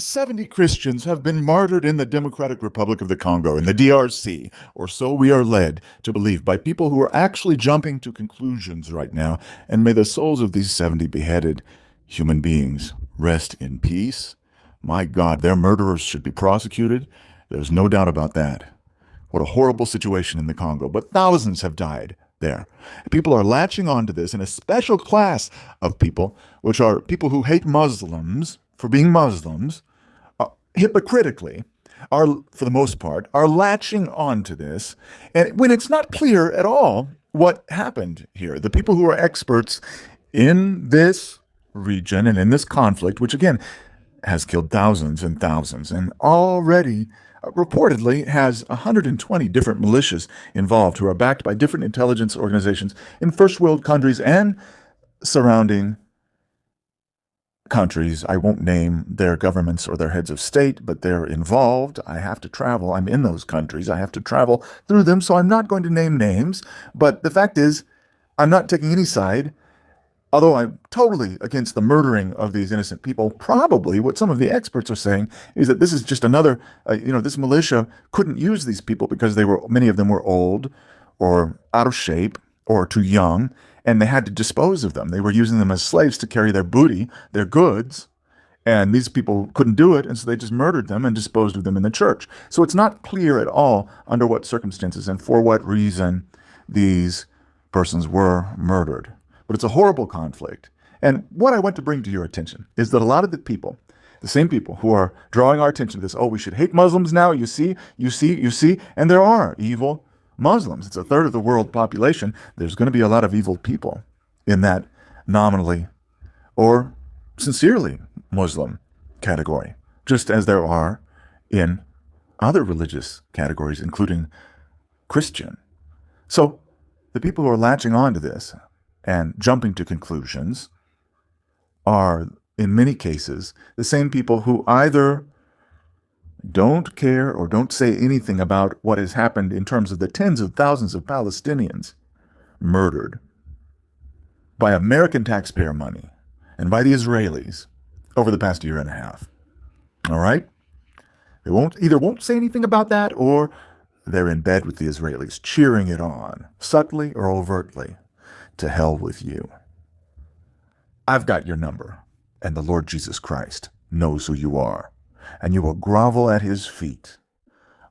70 Christians have been martyred in the Democratic Republic of the Congo, in the D.R.C, or so we are led to believe by people who are actually jumping to conclusions right now, and may the souls of these 70 beheaded human beings rest in peace. My God, their murderers should be prosecuted. There's no doubt about that. What a horrible situation in the Congo, but thousands have died there. People are latching onto this, and a special class of people, which are people who hate Muslims for being Muslims, hypocritically, are, for the most part, are latching onto this. And when it's not clear at all what happened here, the people who are experts in this region and in this conflict, which again has killed thousands and thousands, and already reportedly has 120 different militias involved who are backed by different intelligence organizations in first world countries and surrounding countries. I won't name their governments or their heads of state, but they're involved. I have to travel. I'm in those countries. I have to travel through them, so I'm not going to name names. But the fact is, I'm not taking any side. Although I'm totally against the murdering of these innocent people, probably what some of the experts are saying is that this is just another, this militia couldn't use these people because many of them were old or out of shape or too young, and they had to dispose of them. They were using them as slaves to carry their booty, their goods, and these people couldn't do it, and so they just murdered them and disposed of them in the church. So it's not clear at all under what circumstances and for what reason these persons were murdered. But it's a horrible conflict. And what I want to bring to your attention is that a lot of the people, the same people who are drawing our attention to this, oh, we should hate Muslims now, you see, and there are evil Muslims. It's a third of the world population. There's going to be a lot of evil people in that nominally or sincerely Muslim category, just as there are in other religious categories, including Christian. So the people who are latching on to this and jumping to conclusions are, in many cases, the same people who either don't care or don't say anything about what has happened in terms of the tens of thousands of Palestinians murdered by American taxpayer money and by the Israelis over the past year and a half. All right? They won't say anything about that, or they're in bed with the Israelis, cheering it on, subtly or overtly. To hell with you. I've got your number, and the Lord Jesus Christ knows who you are, and you will grovel at his feet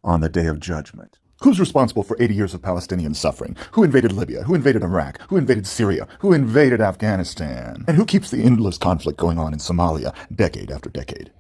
on the day of judgment. Who's responsible for 80 years of Palestinian suffering? Who invaded Libya? Who invaded Iraq? Who invaded Syria? Who invaded Afghanistan? And who keeps the endless conflict going on in Somalia decade after decade?